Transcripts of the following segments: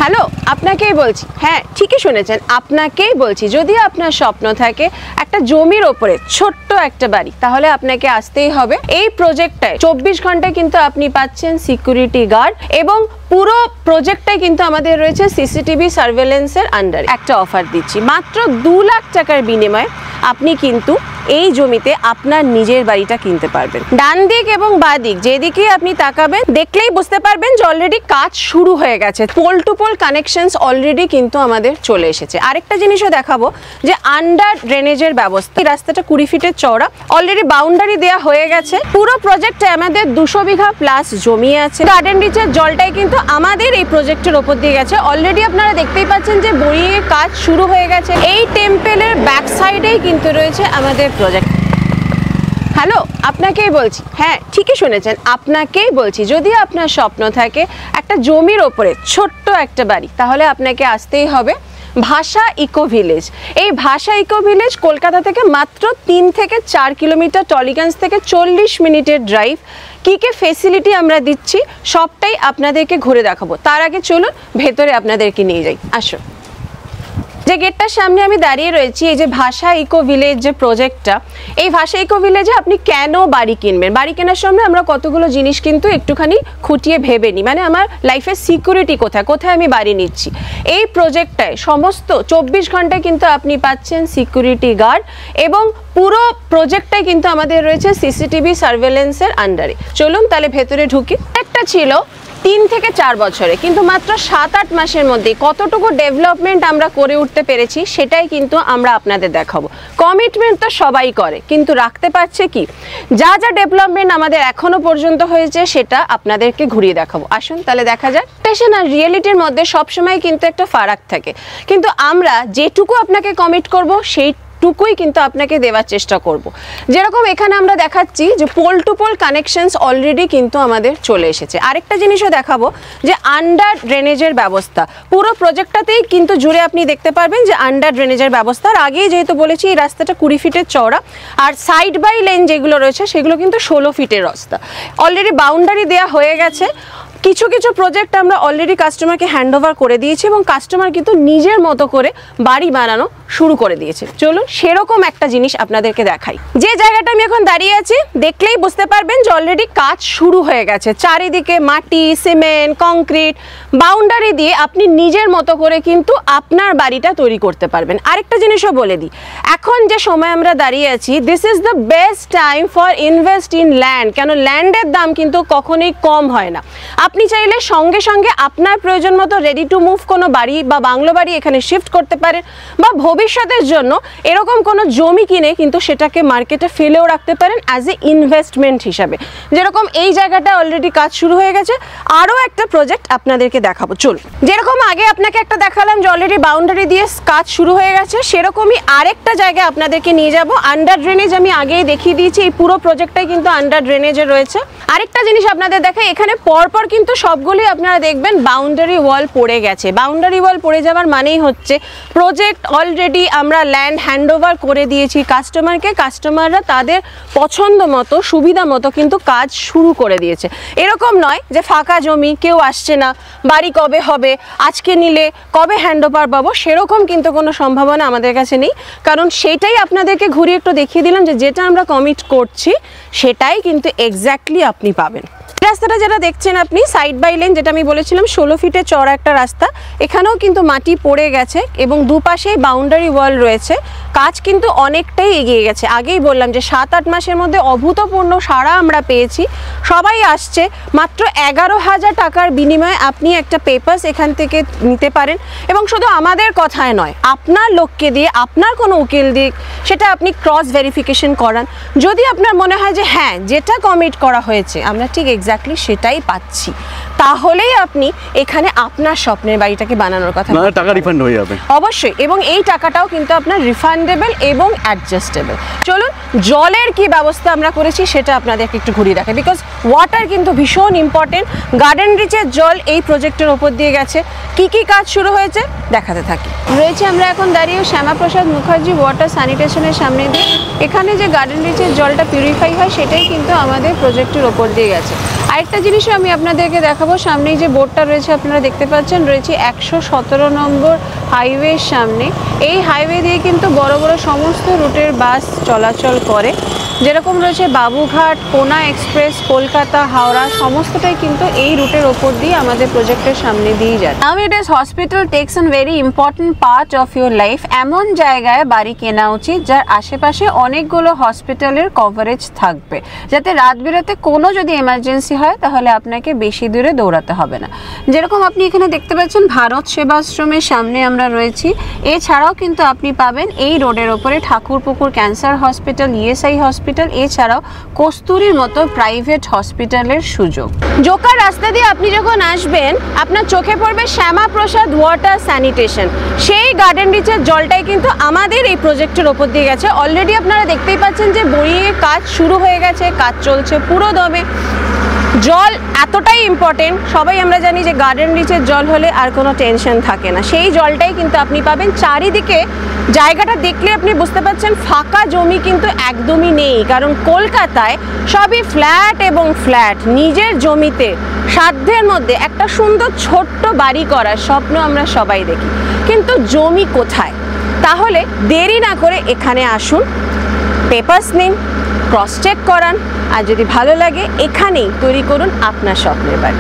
Hello, আপনাকেই বলছি। হ্যাঁ, ঠিকই শুনেছেন, আপনাকেই বলছি। যদি আপনার স্বপ্ন থাকে একটা জমির ওপরে ছোট্ট একটা বাড়ি, তাহলে আপনাকে আসতেই হবে। এই প্রজেক্টটায় 24 ঘন্টায় কিন্তু আপনি পাচ্ছেন সিকিউরিটি গার্ড এবং পুরো প্রজেক্টটাই কিন্তু আমাদের রয়েছে সিসিটিভি সার্ভেলেন্সের আন্ডারে। একটা অফার দিচ্ছি, মাত্র 2 লাখ টাকার বিনিময়ে আপনি কিন্তু এই জমিতে আপনার নিজের বাড়িটা কিনতে পারবেন। ডান দিক এবং বাঁ দিক যেদিকে আপনি তাকাবেন দেখলেই বুঝতে পারবেন যে অলরেডি কাজ শুরু হয়ে গেছে। Pole to pole connections already কিন্তু আমাদের চলে এসেছে। আরেকটা জিনিসও দেখাবো যে আন্ডার ড্রেনেজের ব্যবস্থা। এই রাস্তাটা 20 ফিটের চওড়া, অলরেডি বাউন্ডারি দেওয়া হয়ে গেছে। পুরো প্রজেক্টে আমাদের 200 বিঘা প্লাস জমি আছে। গার্ডেন রিচের জলটাই কিন্তু আমাদের এই প্রজেক্টের ওপর দিয়ে গেছে। অলরেডি আপনারা দেখতেই পাচ্ছেন যে বড়িয়ে কাজ শুরু হয়ে গেছে। এই টেম্পেলের ব্যাক সাইডেই কিন্তু রয়েছে আমাদের প্রজেক্ট। হ্যালো, আপনাকেই বলছি। হ্যাঁ, ঠিকই শুনেছেন, আপনাকেই বলছি। যদি আপনার স্বপ্ন থাকে একটা জমির ওপরে ছোট্ট একটা বাড়ি, তাহলে আপনাকে আসতেই হবে ভাষা ইকো ভিলেজ। এই ভাষা ইকো ভিলেজ কলকাতা থেকে মাত্র 3 থেকে 4 কিলোমিটার, টলিগঞ্জ থেকে 40 মিনিটের ড্রাইভ। কী কী ফেসিলিটি আমরা দিচ্ছি সবটাই আপনাদেরকে ঘুরে দেখাবো। তার আগে চলুন ভেতরে আপনাদেরকে নিয়ে যাই, আসুন। যে গেটটার সামনে আমি দাঁড়িয়ে রয়েছি, এই যে ভাষা ইকো ভিলেজ যে প্রজেক্টটা, এই ভাষা ইকো ভিলেজে আপনি কেন বাড়ি কিনবেন? বাড়ি কেনার সময় আমরা কতগুলো জিনিস কিন্তু একটুখানি খুঁটিয়ে ভেবে নিই, মানে আমার লাইফের সিকিউরিটি কোথায় কোথায় আমি বাড়ি নিচ্ছি। এই প্রজেক্টটায় সমস্ত 24 ঘন্টায় কিন্তু আপনি পাচ্ছেন সিকিউরিটি গার্ড এবং পুরো প্রজেক্টটাই কিন্তু আমাদের রয়েছে সিসিটিভি সার্ভেলেন্সের আন্ডারে। চলুন তাহলে ভেতরে ঢুকি। একটা ছিল 3 থেকে 4 বছরে, কিন্তু মাত্র 7-8 মাসের মধ্যে কতটুকু ডেভেলপমেন্ট আমরা করে উঠতে পেরেছি সেটাই কিন্তু আমরা আপনাদের দেখাবো। কমিটমেন্ট তো সবাই করে, কিন্তু রাখতে পারছে কি? যা যা ডেভেলপমেন্ট আমাদের এখনো পর্যন্ত হয়েছে সেটা আপনাদেরকে ঘুরিয়ে দেখাবো। আসুন তাহলে দেখা যাক। স্টেশন আর রিয়েলিটির মধ্যে সবসময় কিন্তু একটা ফারাক থাকে, কিন্তু আমরা যেটুকু আপনাকে কমিট করব সেইটুকুই কিন্তু আপনাকে দেওয়ার চেষ্টা করব। যেরকম এখানে আমরা দেখাচ্ছি যে pole to pole connections already কিন্তু আমাদের চলে এসেছে। আরেকটা জিনিসও দেখাবো যে আন্ডার ড্রেনেজের ব্যবস্থা। পুরো প্রজেক্টটাতেই কিন্তু জুড়ে আপনি দেখতে পারবেন যে আন্ডার ড্রেনেজের ব্যবস্থা। আর আগেই যেহেতু বলেছি এই রাস্তাটা 20 ফিটের চওড়া, আর সাইড বাই লেন যেগুলো রয়েছে সেগুলো কিন্তু 16 ফিটের রাস্তা। অলরেডি বাউন্ডারি দেওয়া হয়ে গেছে। কিছু কিছু প্রজেক্ট আমরা অলরেডি কাস্টমারকে হ্যান্ড ওভার করে দিয়েছি এবং কাস্টমার কিন্তু নিজের মতো করে বাড়ি বানানো শুরু করে দিয়েছে। চলুন সেরকম একটা জিনিস আপনাদেরকে দেখাই। যে জায়গাটা আমি এখন দাঁড়িয়ে আছি দেখলেই বুঝতে পারবেন যে অলরেডি কাজ শুরু হয়ে গেছে। চারিদিকে মাটি, সিমেন্ট, কংক্রিট, বাউন্ডারি দিয়ে আপনি নিজের মতো করে কিন্তু আপনার বাড়িটা তৈরি করতে পারবেন। আরেকটা জিনিসও বলে দিই, এখন যে সময় আমরা দাঁড়িয়ে আছি, this is the best time for invest in land. কেন ল্যান্ডের দাম কিন্তু কখনোই কম হয় না। আপনি চাইলে সঙ্গে সঙ্গে আপনার প্রয়োজন মতো রেডি টু মুভ কোনো বাড়ি বা বাংলো বাড়ি এখানে শিফট করতে পারেন, বা ভবিষ্যতের জন্য এরকম কোনো জমি কিনে কিন্তু সেটাকে মার্কেটে ফেলেও রাখতে পারেন অ্যাজ এ ইনভেস্টমেন্ট হিসাবে। যেরকম এই জায়গাটা অলরেডি কাজ শুরু হয়ে গেছে, আরও একটা প্রজেক্ট আপনাদেরকে দেখাবো। চলুন, যেরকম আগে আপনাকে একটা দেখালাম যে অলরেডি বাউন্ডারি দিয়ে কাজ শুরু হয়ে গেছে, সেরকমই আরেকটা জায়গায় আপনাদেরকে নিয়ে যাব। আন্ডার ড্রেনেজ আমি আগেই দেখিয়ে দিয়েছি, এই পুরো প্রজেক্টটাই কিন্তু আন্ডার ড্রেনেজে রয়েছে। আরেকটা জিনিস আপনাদের দেখাই, এখানে পরপর কিন্তু সবগুলোই আপনারা দেখবেন বাউন্ডারি ওয়াল পড়ে গেছে। বাউন্ডারি ওয়াল পড়ে যাওয়ার মানেই হচ্ছে প্রজেক্ট অলরেডি আমরা ল্যান্ড হ্যান্ড ওভার করে দিয়েছি কাস্টমারকে। কাস্টমাররা তাদের পছন্দ মতো সুবিধা মতো কিন্তু কাজ শুরু করে দিয়েছে। এরকম নয় যে ফাঁকা জমি, কেউ আসছে না, বাড়ি কবে হবে, আজকে নিলে কবে হ্যান্ড ওভার পাবো, সেরকম কিন্তু কোনো সম্ভাবনা আমাদের কাছে নেই। কারণ সেটাই আপনাদেরকে ঘুরিয়ে একটু দেখিয়ে দিলাম যে যেটা আমরা কমিট করছি সেটাই কিন্তু এক্স্যাক্টলি আপনি পাবেন। রাস্তাটা যেটা দেখছেন আপনি সাইড বাই লেন, যেটা আমি বলেছিলাম 16 ফিটের চওড়া একটা রাস্তা, এখানেও কিন্তু মাটি পড়ে গেছে এবং দুপাশেই বাউন্ডারি ওয়াল রয়েছে। কাজ কিন্তু অনেকটাই এগিয়ে গেছে। আগেই বললাম যে 7-8 মাসের মধ্যে অভূতপূর্ণ সাড়া আমরা পেয়েছি। সবাই আসছে। মাত্র 11,000 টাকার বিনিময়ে আপনি একটা পেপারস এখান থেকে নিতে পারেন, এবং শুধু আমাদের কথায় নয়, আপনার লোককে দিয়ে, আপনার কোনো উকিল দিয়ে সেটা আপনি ক্রস ভেরিফিকেশন করান। যদি আপনার মনে হয় যে হ্যাঁ, যেটা কমিট করা হয়েছে আমরা ঠিক এক্স্যাক্টলি সেটাই পাচ্ছি, তাহলেই আপনি এখানে আপনার স্বপ্নের বাড়িটাকে বানানোর কথা। টাকা রিফান্ড হয়ে যাবে অবশ্যই, এবং এই টাকাটাও কিন্তু আপনার রিফান্ডেবল এবং অ্যাডজাস্টেবল। চলুন জলের কি ব্যবস্থা আমরা করেছি সেটা আপনাদেরকে একটু ঘুরিয়ে দেখাই, বিকজ ওয়াটার কিন্তু ভীষণ ইম্পর্টেন্ট। গার্ডেন রিচের জল এই প্রজেক্টের ওপর দিয়ে গেছে। কি কি কাজ শুরু হয়েছে দেখাতে থাকি। রয়েছে আমরা এখন দাঁড়িয়ে শ্যামাপ্রসাদ মুখার্জি ওয়াটার স্যানিটেশনের সামনে দিয়ে। এখানে যে গার্ডেন রিচের জলটা পিউরিফাই হয় সেটাই কিন্তু আমাদের প্রজেক্টের ওপর দিয়ে গেছে। আরেকটা জিনিসও আমি আপনাদেরকে দেখাবো, সামনেই যে বোর্ডটা রয়েছে আপনারা দেখতে পাচ্ছেন, রয়েছে 117 নম্বর হাইওয়ের সামনে। এই হাইওয়ে দিয়ে কিন্তু বড় বড় সমস্ত রুটের বাস চলাচল করে, যেরকম রয়েছে বাবুঘাট, কোনা এক্সপ্রেস, কলকাতা, হাওড়া, সমস্তটাই কিন্তু এই রুটের ওপর দিয়ে আমাদের প্রজেক্টের সামনে দিয়ে যায়। Nowadays hospital takes a very important part of your life. এমন জায়গায় বাড়ি কেনা উচিত যার আশেপাশে অনেকগুলো হসপিটালের কভারেজ থাকবে, যাতে রাত বিরাতে কোনো যদি এমার্জেন্সি হয় তাহলে আপনাকে বেশি দূরে দৌড়াতে হবে না। যেরকম আপনি এখানে দেখতে পাচ্ছেন ভারত সেবাশ্রমের সামনে আমরা রয়েছি। এছাড়াও কিন্তু আপনি পাবেন এই রোডের ওপরে Thakurpukur cancer hospital, ESI hospital, এছাড়াও কস্তুরীর মতো প্রাইভেট হসপিটালের সুযোগ। জোকার রাস্তা দিয়ে আপনি যখন আসবেন আপনার চোখে পড়বে শ্যামাপ্রসাদ ওয়াটার স্যানিটেশন। সেই গার্ডেন রিচের জলটাই কিন্তু আমাদের এই প্রজেক্টের ওপর দিয়ে গেছে। অলরেডি আপনারা দেখতেই পাচ্ছেন যে বোরিংয়ের কাজ শুরু হয়ে গেছে, কাজ চলছে পুরো দমে। জল এতটাই ইম্পর্টেন্ট, সবাই আমরা জানি যে গার্ডেন রিচের জল হলে আর কোনো টেনশন থাকে না। সেই জলটাই কিন্তু আপনি পাবেন। চারিদিকে জায়গাটা দেখলে আপনি বুঝতে পারছেন ফাঁকা জমি কিন্তু একদমই নেই, কারণ কলকাতায় সবই ফ্ল্যাট এবং ফ্ল্যাট। নিজের জমিতে সাধ্যের মধ্যে একটা সুন্দর ছোট্ট বাড়ি করার স্বপ্ন আমরা সবাই দেখি, কিন্তু জমি কোথায়? তাহলে দেরি না করে এখানে আসুন, পেপারস নিন, ক্রস চেক করান, আর যদি ভালো লাগে এখানেই তৈরি করুন আপনার স্বপ্নের বাড়ি।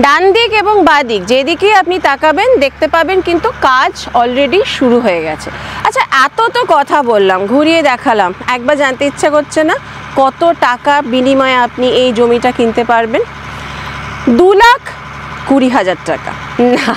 ডান দিক এবং বাঁ দিক যেদিকে আপনি তাকাবেন দেখতে পাবেন কিন্তু কাজ অলরেডি শুরু হয়ে গেছে। আচ্ছা, এত তো কথা বললাম, ঘুরিয়ে দেখালাম, একবার জানতে ইচ্ছা করছে না কত টাকা বিনিময়ে আপনি এই জমিটা কিনতে পারবেন? 2,20,000 টাকা না,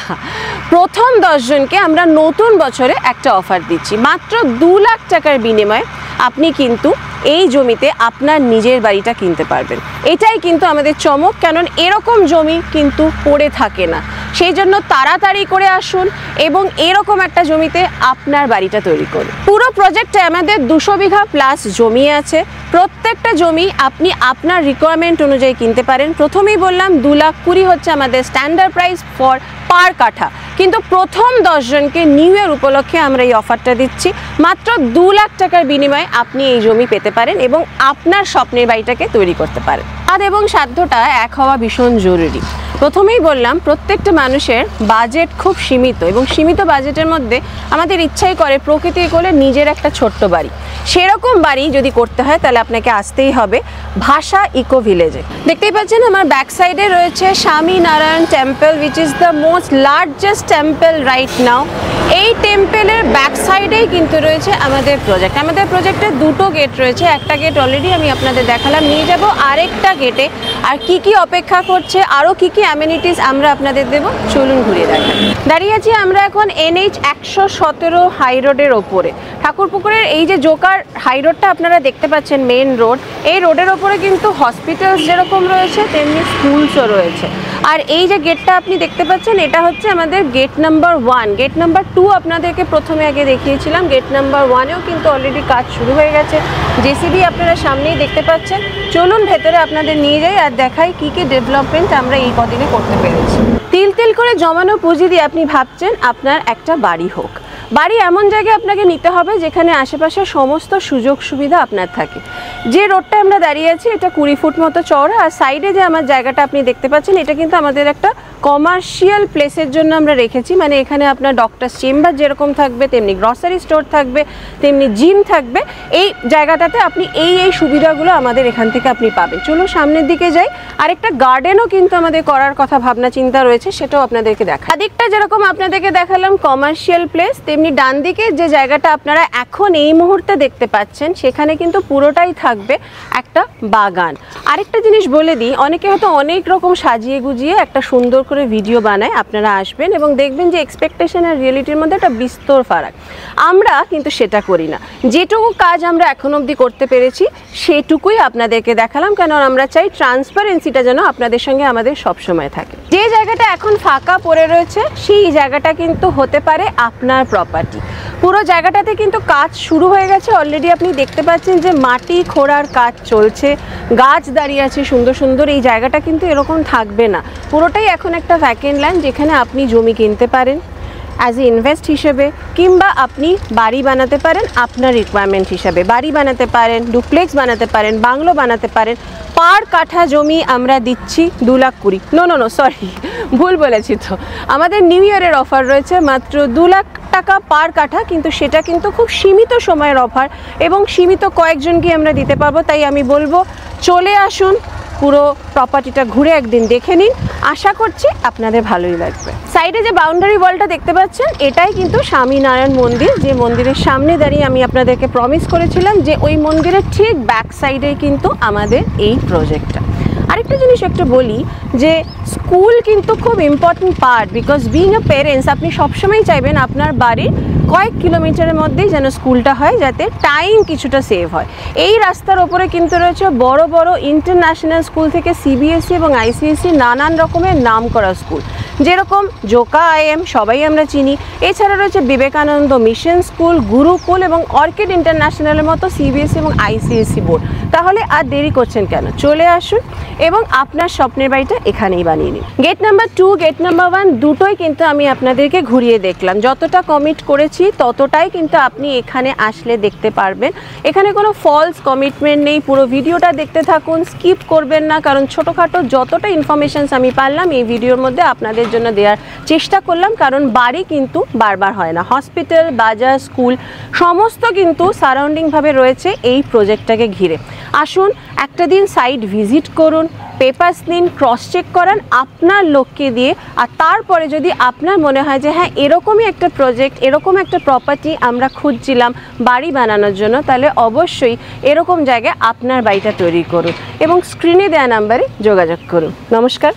প্রথম 10 জনকে আমরা নতুন বছরে একটা অফার দিচ্ছি। মাত্র 2 লাখ টাকার বিনিময়ে আপনি কিন্তু এই জমিতে আপনার নিজের বাড়িটা কিনতে পারবেন। এটাই কিন্তু আমাদের চমক, কারণ এরকম জমি কিন্তু পড়ে থাকে না। সেই জন্য তাড়াতাড়ি করে আসুন এবং এরকম একটা জমিতে আপনার বাড়িটা তৈরি করুন। পুরো প্রজেক্টে আমাদের 200 বিঘা প্লাস জমি আছে। প্রত্যেকটা জমি আপনি আপনার রিকোয়ারমেন্ট অনুযায়ী কিনতে পারেন। প্রথমেই বললাম 2,20,000 হচ্ছে আমাদের স্ট্যান্ডার্ড প্রাইস ফর পার কাঠা, কিন্তু প্রথম 10 জনকে নিউ ইয়ার উপলক্ষে আমরা এই অফারটা দিচ্ছি। মাত্র 2 লাখ টাকার বিনিময়ে আপনি এই জমি পেতে পারেন এবং আপনার স্বপ্নের বাড়িটাকে তৈরি করতে পারেন। আর এবং সাধ্যটা এক হওয়া ভীষণ জরুরি। প্রথমেই বললাম প্রত্যেকটা মানুষের বাজেট খুব সীমিত, এবং সীমিত বাজেটের মধ্যে আমাদের ইচ্ছাই করে প্রকৃতির কোলে নিজের একটা ছোট্ট বাড়ি। সেরকম বাড়ি যদি করতে হয় তাহলে আপনাকে আসতেই হবে ভাষা ইকো ভিলেজে। দেখতেই পাচ্ছেন আমার ব্যাক সাইডে রয়েছে স্বামী Narayan temple, which is the most largest temple right now. এই টেম্পলের ব্যাক সাইডেই কিন্তু রয়েছে আমাদের প্রজেক্ট। আমাদের প্রজেক্টে 2টো গেট রয়েছে। একটা গেট অলরেডি আমি আপনাদের দেখালাম, নিয়ে যাব আরেকটা গেটে। আর কি কি অপেক্ষা করছে, আরও কি কি অ্যামেনিটিস আমরা আপনাদের দেবো, চলুন ঘুরিয়ে দেখাই। দাঁড়িয়ে আছি আমরা এখন NH 117 হাই রোডের ওপরে। ঠাকুরপুকুরের এই যে জোকার হাই রোডটা আপনারা দেখতে পাচ্ছেন, মেন রোড, এই রোডের ওপরে কিন্তু হসপিটালস যেরকম রয়েছে তেমনি স্কুলসও রয়েছে। আর এই যে গেটটা আপনি দেখতে পাচ্ছেন এটা হচ্ছে আমাদের গেট নাম্বার 1। গেট নাম্বার 2 আপনাদেরকে প্রথমে আগে দেখিয়েছিলাম। গেট নাম্বার 1এও কিন্তু অলরেডি কাজ শুরু হয়ে গেছে। জেসিবি আপনারা সামনেই দেখতে পাচ্ছেন। চলুন ভেতরে আপনাদের নিয়ে যাই আর দেখাই কি কি ডেভেলপমেন্ট আমরা এই কদিনে করতে পেরেছি। তিল তিল করে জমানো পুঁজি দিয়ে আপনি ভাবছেন আপনার একটা বাড়ি হোক। বাড়ি এমন জায়গায় আপনাকে নিতে হবে যেখানে আশেপাশে সমস্ত সুযোগ সুবিধা আপনার থাকে। যে রোডটা আমরা দাঁড়িয়ে আছি এটা 20 ফুট মতো চওড়া, আর সাইডে যে আমার জায়গাটা আপনি দেখতে পাচ্ছেন এটা কিন্তু আমাদের একটা কমার্শিয়াল প্লেসের জন্য আমরা রেখেছি। মানে এখানে আপনার ডক্টরস চেম্বার যেরকম থাকবে, তেমনি গ্রসারি স্টোর থাকবে, তেমনি জিম থাকবে। এই জায়গাটাতে আপনি এই সুবিধাগুলো আমাদের এখান থেকে আপনি পাবেন। চলুন সামনের দিকে যাই। আরেকটা গার্ডেনও কিন্তু আমাদের করার কথা ভাবনা চিন্তা রয়েছে, সেটাও আপনাদেরকে দেখা। দিকটা যেরকম আপনাদেরকে দেখালাম কমার্শিয়াল প্লেস, তেমনি ডান দিকে যে জায়গাটা আপনারা এখন এই মুহূর্তে দেখতে পাচ্ছেন সেখানে কিন্তু পুরোটাই থাকবে একটা বাগান। আরেকটা জিনিস বলে দিই, অনেকে হয়তো অনেক রকম সাজিয়ে গুজিয়ে একটা সুন্দর করে ভিডিও বানায়। আপনারা আসবেন এবং দেখবেন যে এক্সপেকটেশন আর রিয়েলিটির মধ্যে একটা বিস্তর ফারাক। আমরা কিন্তু সেটা করি না। যেটুকু কাজ আমরা এখন অবধি করতে পেরেছি সেটুকুই আপনাদেরকে দেখালাম, কেন আমরা চাই ট্রান্সপারেন্সিটা যেন আপনাদের সঙ্গে আমাদের সবসময় থাকে। যে জায়গাটা এখন ফাঁকা পড়ে রয়েছে সেই জায়গাটা কিন্তু হতে পারে আপনার প্রপার্টি। পুরো জায়গাটাতে কিন্তু কাজ শুরু হয়ে গেছে। অলরেডি আপনি দেখতে পাচ্ছেন যে মাটি খোঁড়ার কাজ চলছে, গাছ দাঁড়িয়ে আছে সুন্দর সুন্দর। এই জায়গাটা কিন্তু এরকম থাকবে না, পুরোটাই এখন একটা ভ্যাকেন্ট ল্যান্ড যেখানে আপনি জমি কিনতে পারেন অ্যাজ এ ইনভেস্ট হিসেবে, কিংবা আপনি বাড়ি বানাতে পারেন আপনার রিকোয়ারমেন্ট হিসাবে। বাড়ি বানাতে পারেন, ডুপ্লেক্স বানাতে পারেন, বাংলো বানাতে পারেন, পার কাঠা জমি আমরা দিচ্ছি 2,20,000। নো সরি, ভুল বলেছি তো। আমাদের নিউ ইয়ারের অফার রয়েছে মাত্র 2 লাখ টাকা পার কাঠা, কিন্তু সেটা কিন্তু খুব সীমিত সময়ের অফার এবং সীমিত কয়েকজনকে আমরা দিতে পারবো। তাই আমি বলবো চলে আসুন, পুরো প্রপার্টিটা ঘুরে একদিন দেখে নিন, আশা করছি আপনাদের ভালোই লাগবে। সাইডে যে বাউন্ডারি ওয়ালটা দেখতে পাচ্ছেন, এটাই কিন্তু স্বামীনারায়ণ মন্দির, যে মন্দিরের সামনে দাঁড়িয়ে আমি আপনাদেরকে প্রমিস করেছিলাম যে ওই মন্দিরের ঠিক ব্যাক সাইডে কিন্তু আমাদের এই প্রজেক্টটা। আরেকটা জিনিস একটু বলি যে স্কুল কিন্তু খুব important part, because being a parents আপনি সবসময় চাইবেন আপনার বাড়ির কয়েক কিলোমিটারের মধ্যেই যেন স্কুলটা হয়, যাতে টাইম কিছুটা সেভ হয়। এই রাস্তার ওপরে কিন্তু রয়েছে বড় বড় ইন্টারন্যাশনাল স্কুল থেকে সিবিএসই এবং আইসিএসই নানান রকমের নাম করা স্কুল, যেরকম জোকা আইএম সবাই আমরা চিনি। এছাড়া রয়েছে বিবেকানন্দ মিশন স্কুল, গুরুকুল এবং অর্কিড ইন্টারন্যাশনালের মতো সিবিএসই এবং আইসিএসই বোর্ড। তাহলে আর দেরি করছেন কেন, চলে আসুন এবং আপনার স্বপ্নের বাড়িটা এখানেই বানিয়ে নিন। গেট নাম্বার 2, গেট নাম্বার 1 দুটোই কিন্তু আমি আপনাদেরকে ঘুরিয়ে দেখলাম। যতটা কমিট করেছি ততটাই কিন্তু আপনি এখানে আসলে দেখতে পারবেন। এখানে কোনো ফলস কমিটমেন্ট নেই। পুরো ভিডিওটা দেখতে থাকুন, স্কিপ করবেন না, কারণ ছোটোখাটো যতটা ইনফরমেশনস আমি পারলাম এই ভিডিওর মধ্যে আপনাদের জন্য দেওয়ার চেষ্টা করলাম। কারণ বাড়ি কিন্তু বারবার হয় না, হসপিটাল, বাজার, স্কুল সমস্ত কিন্তু সারাউন্ডিংভাবে রয়েছে এই প্রজেক্টটাকে ঘিরে। আসুন একটা দিন সাইট ভিজিট করুন, পেপারস নিন, ক্রস চেক করান আপনার লোককে দিয়ে, আর তারপরে যদি আপনার মনে হয় যে হ্যাঁ এরকমই একটা প্রজেক্ট, এরকম একটা প্রপার্টি আমরা খুঁজছিলাম বাড়ি বানানোর জন্য, তাহলে অবশ্যই এরকম জায়গায় আপনার বাড়িটা তৈরি করুন এবং স্ক্রিনে দেওয়া নাম্বারে যোগাযোগ করুন। নমস্কার।